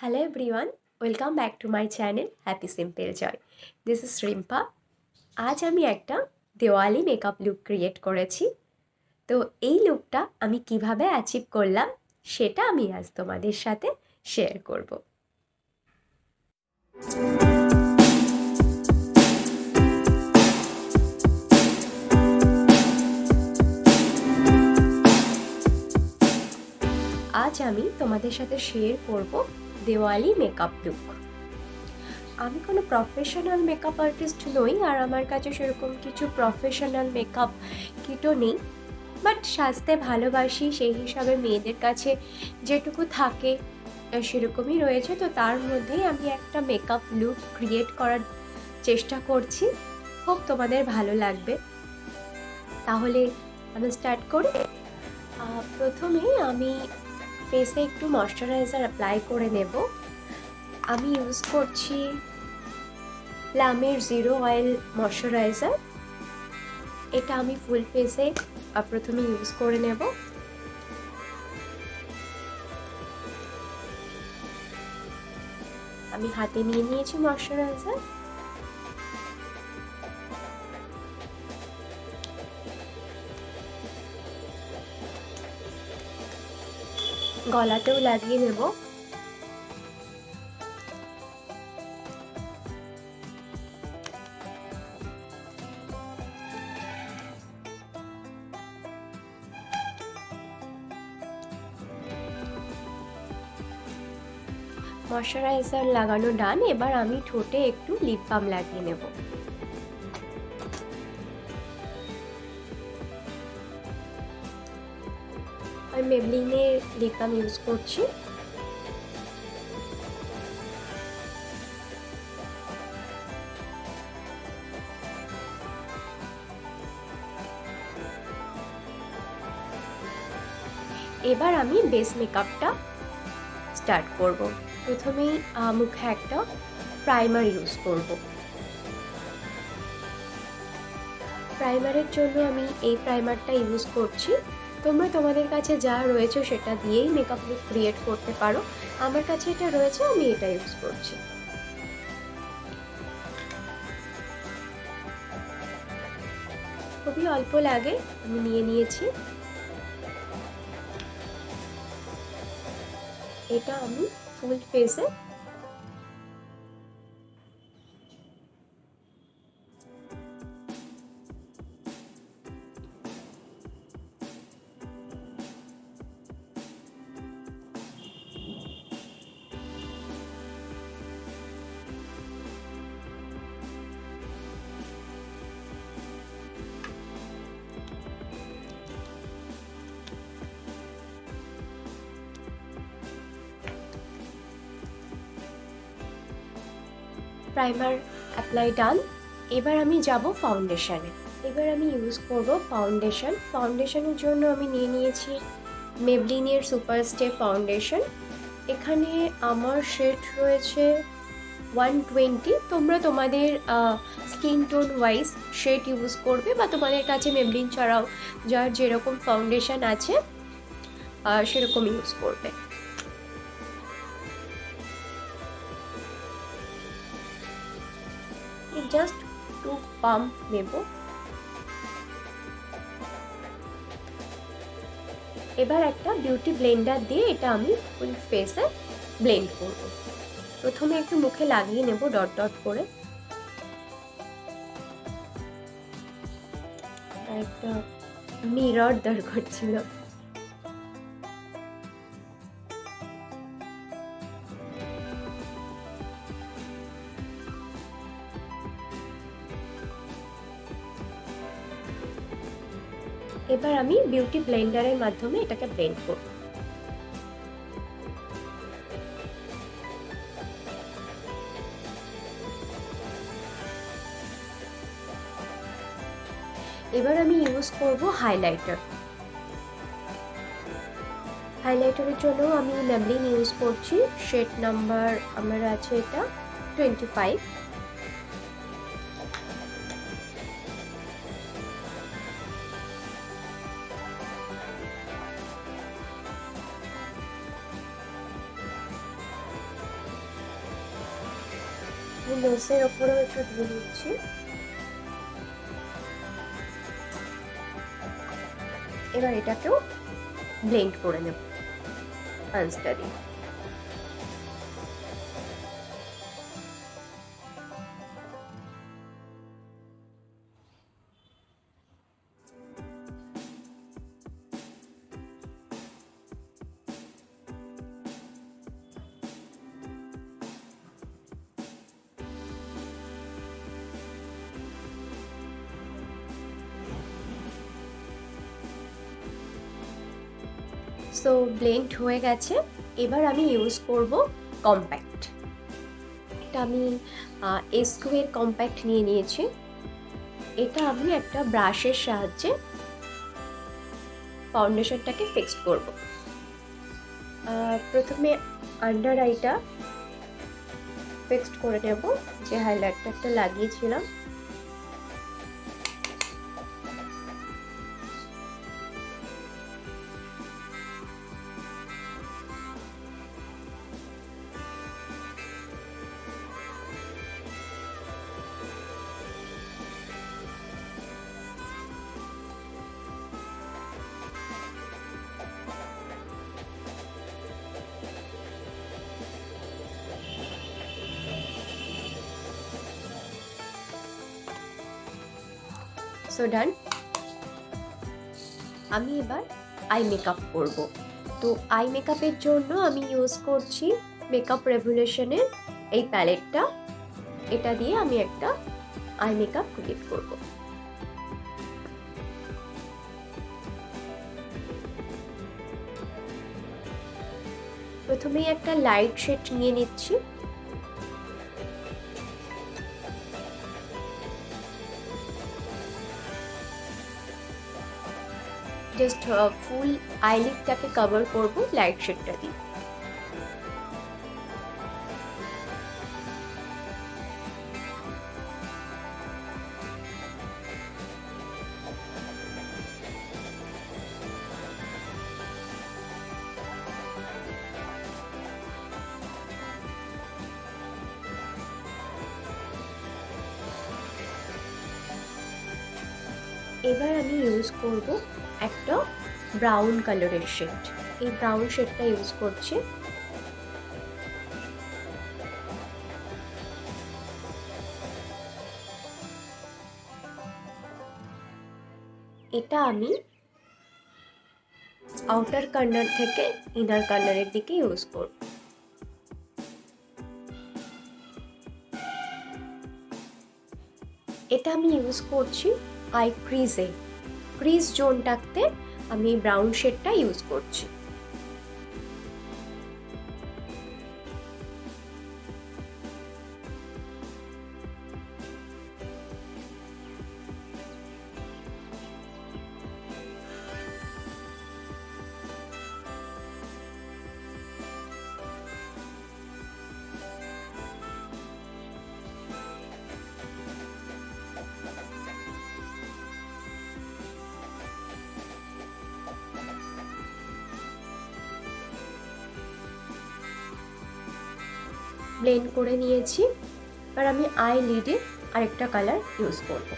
Hello everyone, welcome back to my channel Happy Simple Joy. This is Rimpa. আজ আমি একটা Diwali makeup look create করেছি। তো এই লুকটা আমি কিভাবে অ্যাচিভ করলাম সেটা আমি আজ তোমাদের সাথে শেয়ার করব। আজ আমি তোমাদের সাথে শেয়ার করব দেওয়ালি মেকআপ লুক। আমি কোনো প্রফেশনাল মেকআপ আর্টিস্ট নই, আর আমার কাছে সেরকম কিছু প্রফেশনাল মেকআপ কিটও নেই, বাট সাজতে ভালোবাসি, সেই হিসাবে মেয়েদের কাছে যেটুকু থাকে সেরকমই রয়েছে। তো তার মধ্যেই আমি একটা মেকআপ লুক ক্রিয়েট করার চেষ্টা করছি, হোপ তোমাদের ভালো লাগবে। তাহলে আমি স্টার্ট করি। প্রথমেই আমি ফেসে একটু ময়শ্চারাইজার অ্যাপ্লাই করে নেব। আমি ইউজ করছি লামের জিরো অয়েল ময়শ্চারাইজার। এটা আমি ফুল ফেসে প্রথমে ইউজ করে নেব। আমি হাতে নিয়ে নিয়েছি ময়শ্চারাইজার। গলাতেও লাগিয়ে নেব। ময়শ্চারাইজার লাগানো ডান। এবার আমি ঠোঁটে একটু লিপ বাম লাগিয়ে নেব। আমি মেবলিনের লিপ বাম ইউজ করছি। এবার আমি বেস মেকআপটা স্টার্ট করব। প্রথমেই মুখে একটা প্রাইমার ইউজ করব। প্রাইমারের জন্য আমি এই প্রাইমারটা ইউজ করছি। তোমরা তোমাদের কাছে যা রয়েছে সেটা দিয়েই মেকআপ লুক ক্রিয়েট করতে পারো। আমার কাছে এটা রয়েছে, আমি এটা ইউজ করছি। খুবই অল্প লাগে, আমি নিয়ে নিয়েছি। এটা আমি ফুল ফেসে প্রাইমার অ্যাপ্লাই ডান। এবার আমি যাব ফাউন্ডেশনে। এবার আমি ইউজ করব ফাউন্ডেশন। ফাউন্ডেশনের জন্য আমি নিয়ে নিয়েছি মেবলিনের সুপার স্টে ফাউন্ডেশন। এখানে আমার শেড রয়েছে 120। তোমরা তোমাদের skin tone wise shade use করবে, বা তোমাদের কাছে মেবলিন ছাড়াও যার যেরকম ফাউন্ডেশন আছে সেরকম ইউজ করবে। জাস্ট টু পাম্প নেব। এবার একটা বিউটি ব্লেন্ডার দিয়ে এটা আমি ফুল ফেসে ব্লেন্ড করব। প্রথমে একটু মুখে লাগিয়ে নেব ডট ডট করে। একটা মিরর দরকার ছিল। এবার আমি বিউটি ব্লেন্ডারের মাধ্যমে এটাকে ব্লেন্ড করব। এবার আমি ইউজ করব হাইলাইটার। হাইলাইটারের জন্য আমি মেবলিন ইউজ করছি। শেড নাম্বার আমার আছে এটা 25। নোজের ওপরেও একটু দিয়ে দিচ্ছি। এবার এটাকেও ব্লেন্ড করে নেব পাঁচটা দিয়ে। সো ব্লেন্ড হয়ে গেছে। এবার আমি ইউজ করব কম্প্যাক্ট। এটা আমি এস্কুয়ের কম্প্যাক্ট নিয়ে নিয়েছি। এটা আমি একটা ব্রাশের সাহায্যে ফাউন্ডেশনটাকে ফিক্সড করব। প্রথমে আন্ডার আইটা ফিক্সড করে নেব, যে হাইলাইটারটা লাগিয়েছিলাম। সো ডান। আমি এবার আই মেকআপ করব। তো আই মেকআপের জন্য আমি ইউজ করছি মেকআপ রেভলিউশনের এই প্যালেটটা। এটা দিয়ে আমি একটা আই মেকআপ ক্রিয়েট করব। প্রথমেই একটা লাইট শেড নিয়ে নিচ্ছি। জাস্ট ফুল আইলিডটাকে কভার করব লাইট শেডটা দিয়ে। এবার আমি ইউজ করব একটা ব্রাউন কালারের শেড। এই ব্রাউন শেডটা ইউজ করছি। এটা আমি আউটার কর্নার থেকে ইনার কর্নারের দিকে ইউজ করব। এটা আমি ইউজ করছি আই ক্রিজে, ক্রিজ জোনটাতে আমি ব্রাউন শেডটা ইউজ করছি। ব্লেন্ড করে নিয়েছি। এবার আমি আই লিডে আরেকটা কালার ইউজ করব।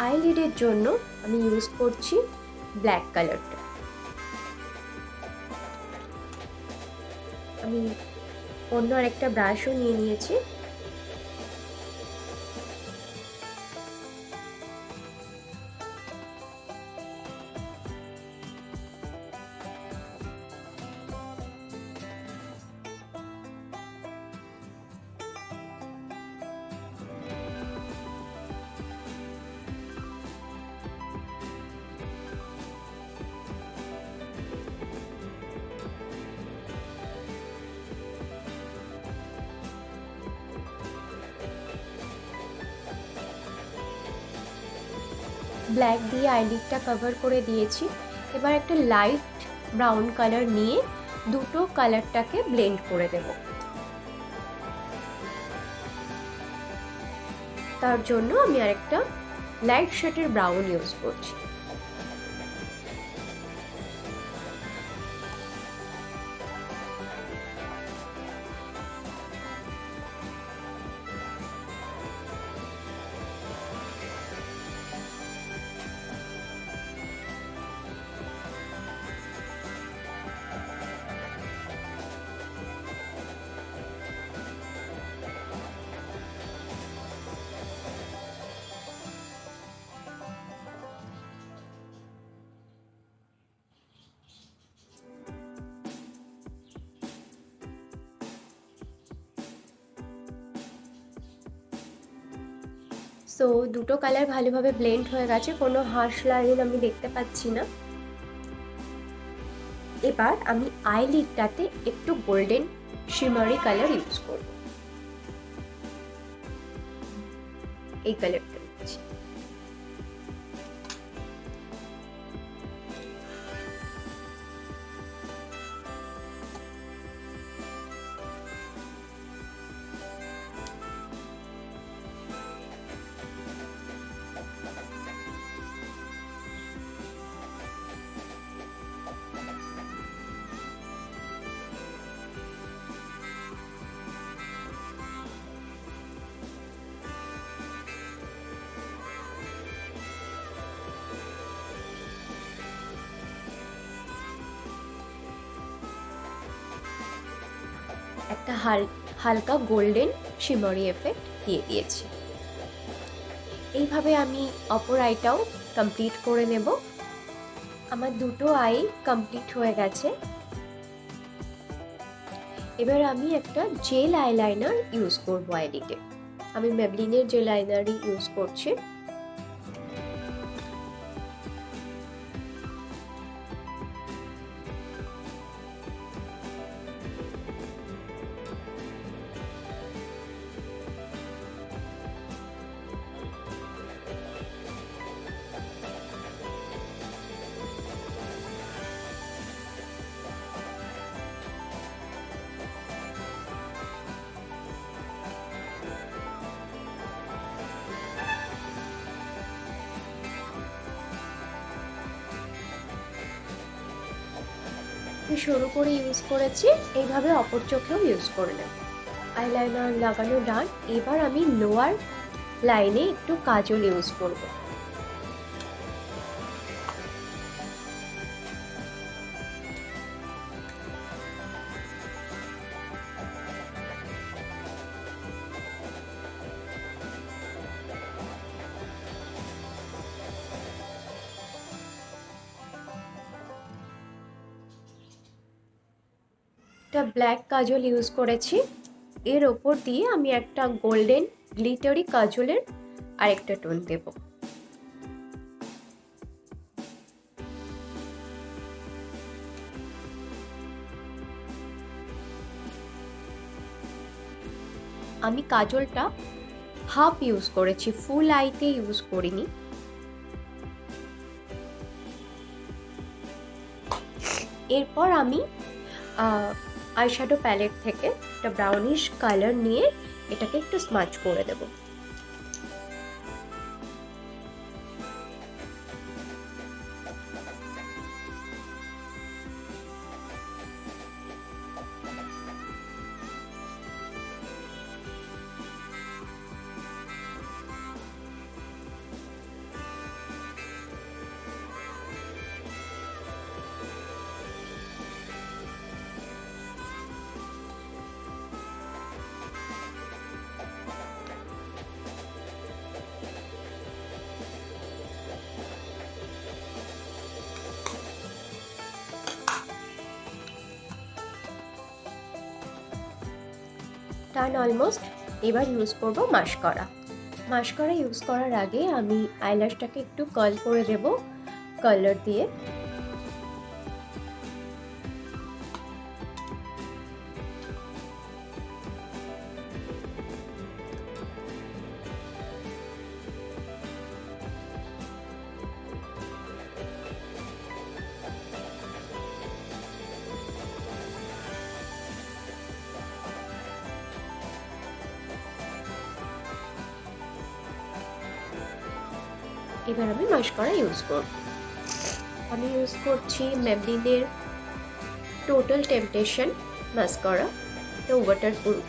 আই লিডের জন্য আমি ইউজ করছি ব্ল্যাক কালারটা। আমি অন্য আরেকটা ব্রাশও নিয়ে নিয়েছি। ব্ল্যাক দিয়ে আইলিডটা কভার করে দিয়েছি। এবার একটা লাইট ব্রাউন কালার নিয়ে দুটো কালারটাকে ব্লেন্ড করে দেব। তার জন্য আমি আরেকটা লাইট শেডের ব্রাউন ইউজ করছি। সো দুটো কালার ভালোভাবে ব্লেন্ড হয়ে গেছে, কোনো হার্শ লাইন আমি দেখতে পাচ্ছি না। এবার আমি আইলিডটাতে একটু গোল্ডেন শিমারি কালার ইউজ করব। এই কালারটা নিচ্ছি। একটা হালকা গোল্ডেন শিমারি এফেক্ট দিয়ে দিয়েছি। এইভাবে আমি অপর আইটাও কমপ্লিট করে নেব। আমার দুটো আই কমপ্লিট হয়ে গেছে। এবার আমি একটা জেল আইলাইনার ইউজ করবো আইলিডে। আমি মেবলিনের জেল আইলাইনারই ইউজ করছি। সরু করে ইউজ করেছি, এইভাবে অপর চোখেও ইউজ করে নেব। আইলাইনার লাগানো ডান। এবার আমি লোয়ার লাইনে একটু কাজল ইউজ করব। একটা ব্ল্যাক কাজল ইউজ করেছি। এর ওপর দিয়ে আমি একটা গোল্ডেন গ্লিটারি কাজলের আরেকটা টোন দেব। আমি কাজলটা হাফ ইউজ করেছি, ফুল আইতে ইউজ করিনি। এরপর আমি আইশ্যাডো প্যালেট থেকে একটা ব্রাউনিশ কালার নিয়ে এটাকে একটু স্মাচ করে দেব। Done almost. এবার ইউজ করব মাস্কারা। মাস্কারা ইউজ করার আগে আমি আইল্যাশটাকে একটু কার্ল করে দেব কালার দিয়ে। এবার আমি মাস্কারা ইউজ করব। আমি ইউজ করছি মেবলিনের টোটাল টেম্পটেশন মাস্কারা, এটা ওয়াটারপ্রুফ।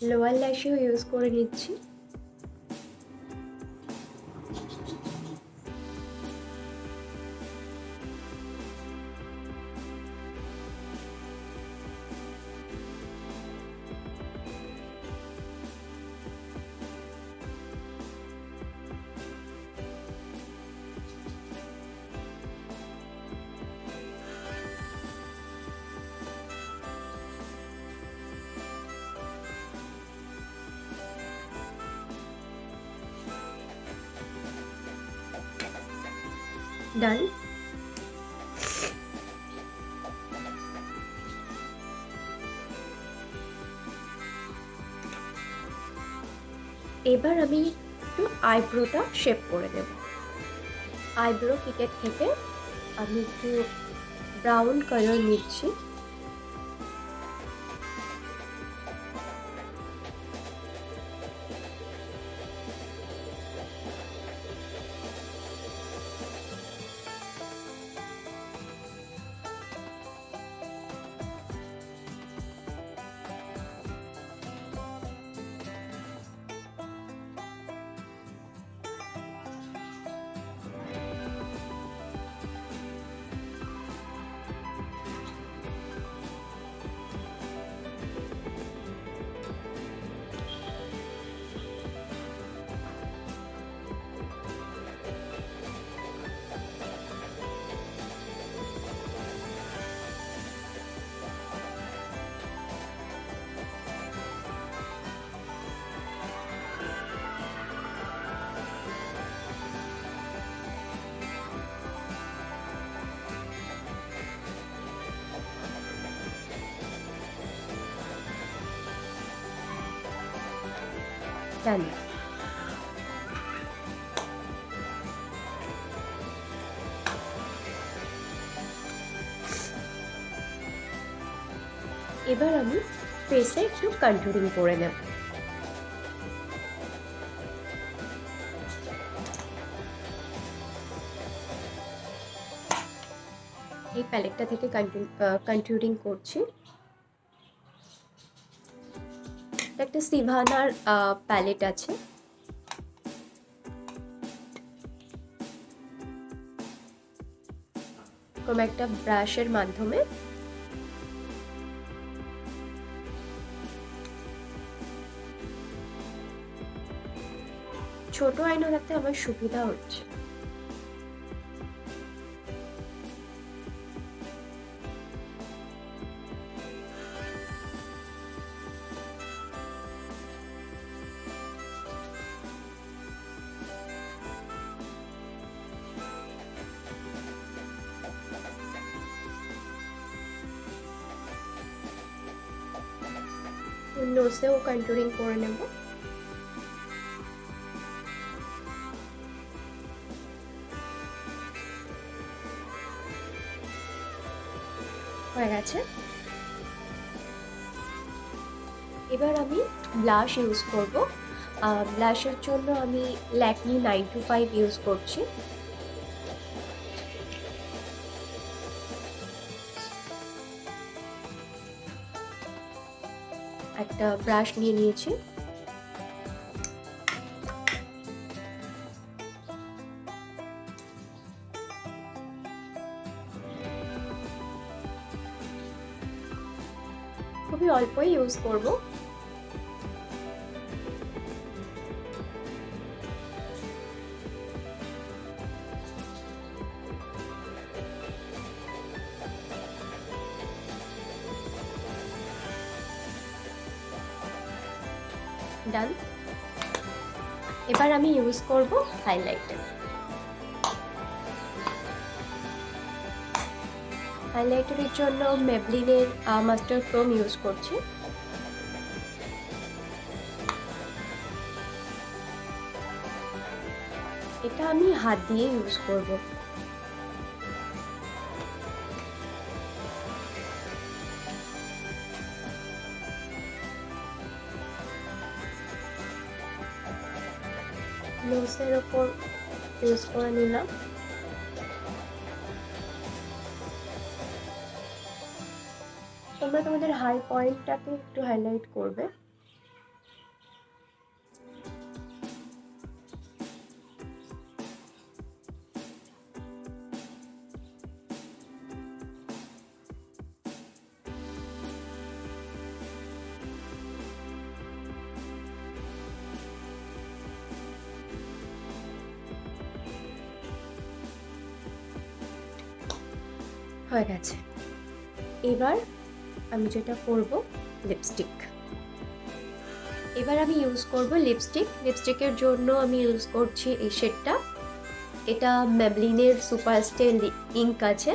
লোয়ার ল্যাশেও ইউজ করে নিচ্ছি। ডান। এবার আমি একটু আইব্রোটা শেপ করে দেব। আইব্রো কিটের থেকে আমি একটু ব্রাউন কালার নিচ্ছি। ডান। এবার আমি ফেসে একটু কন্ট্যুরিং করে নেব। এই প্যালেটটা থেকে কন্ট্যুরিং করছি। একটা সিভানার প্যালেট আছে। কোনো একটা ব্রাশের মাধ্যমে ছোট আয়না রাখতে আমার সুবিধা হচ্ছে। নোজেও কন্ট্যুরিং করে নেব। হয়ে গেছে। এবার আমি ব্লাশ ইউজ করব। ব্লাশের জন্য আমি ল্যাকমি 925 ইউজ করছি। একটা ব্রাশ নিয়ে নিয়েছি। খুবই অল্পই ইউজ করব। ডান। এবার আমি ইউজ করব হাইলাইটার। হাইলাইটারের জন্য মেবলিনের মাস্টার ক্রোম ইউজ করছি। এটা আমি হাত দিয়ে ইউজ করব। নোজের ওপর ইউজ করে নিলাম। তোমরা তোমাদের হাই পয়েন্টটাকে একটু হাইলাইট করবে। হয়ে গেছে। এবার আমি যেটা করব, লিপস্টিক। এবার আমি ইউজ করব লিপস্টিকের জন্য আমি ইউজ করছি এই শেডটা। এটা ম্যাবলিনের সুপারস্টে ইঙ্ক আছে,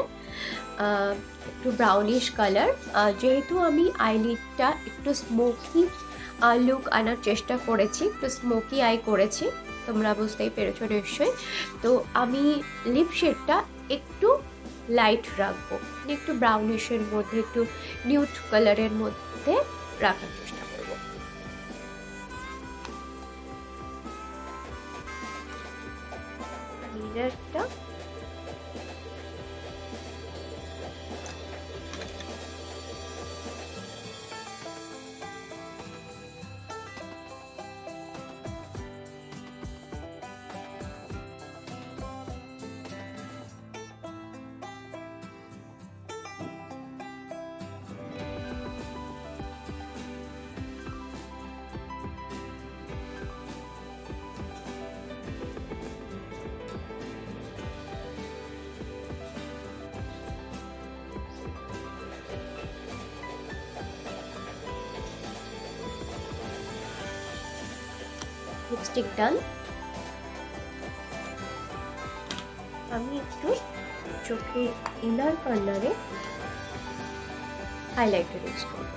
একটু ব্রাউনিশ কালার। যেহেতু আমি আইলিডটা একটু স্মোকি লুক আনার চেষ্টা করেছি, একটু স্মোকি আই করেছি, তোমরা বুঝতেই পেরেছো নিশ্চয়ই। তো আমি লিপ শেডটা একটু লাইট রাখবো, একটু ব্রাউনিশের মধ্যে, একটু নিউড কালারের মধ্যে রাখার চেষ্টা করব। মিররটা লিপস্টিক ডান। আমি একটু চোখের ইনার কর্নারে হাইলাইটার ইউজ করব।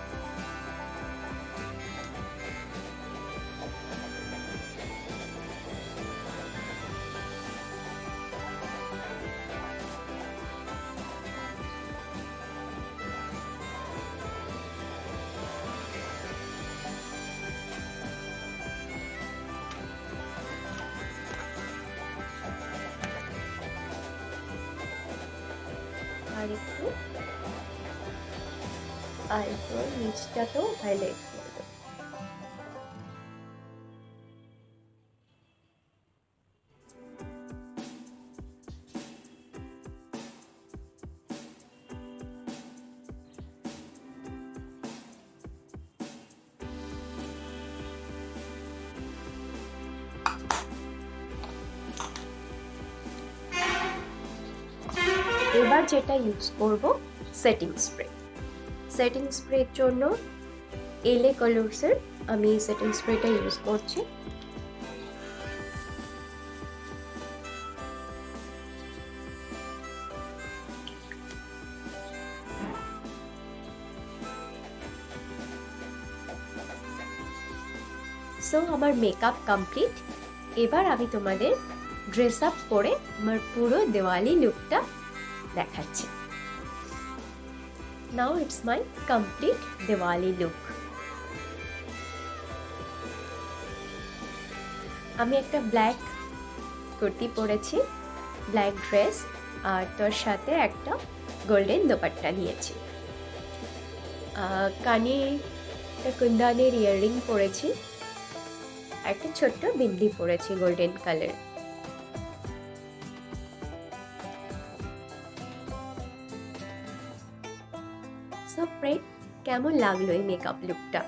আর একটু আইব্রোর নিচটাতেও হাইলাইট করব। এবার যেটা ইউজ করব, সেটিং স্প্রের জন্য এলএ কালার্সের আমি সেটিং স্প্রেটা ইউজ করছি। সো আমার মেকআপ কমপ্লিট। এবার আমি তোমাদের ড্রেস আপ করে আমার পুরো দিওয়ালি লুকটা দেখাচ্ছি। Now it's my complete Diwali look. আমি একটা ব্ল্যাক কুর্তি পরেছি, ব্ল্যাক ড্রেস, আর তার সাথে একটা গোল্ডেন দোপাট্টা নিয়েছি। কানে একটা কুন্দানের ইয়াররিং পরেছি, একটা ছোট্ট বিন্দি পরেছি গোল্ডেন কালার। সব ফ্রেন্ড, কেমন লাগলো এই মেকআপ লুকটা?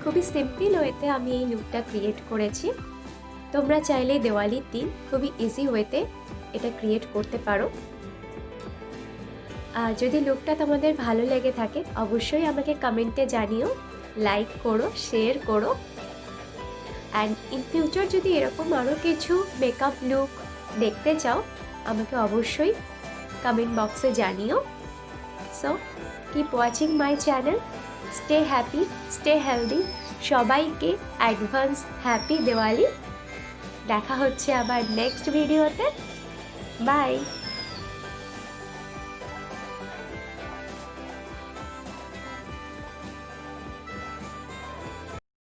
খুবই সিম্পল ওয়েতে আমি এই লুকটা ক্রিয়েট করেছি। তোমরা চাইলে দিওয়ালির দিন খুবই ইজি ওয়েতে এটা ক্রিয়েট করতে পারো। আর যদি লুকটা তোমাদের ভালো লেগে থাকে অবশ্যই আমাকে কমেন্টে জানিও, লাইক করো, শেয়ার করো। অ্যান্ড ইন ফিউচার যদি এরকম আরও কিছু মেকআপ লুক দেখতে চাও আমাকে অবশ্যই কমেন্ট বক্সে জানিও। So keep watching my channel, stay happy, stay healthy. সবাইকে অ্যাডভান্স হ্যাপি দিওয়ালি। দেখা হচ্ছে আবার নেক্সট ভিডিওতে। বাই।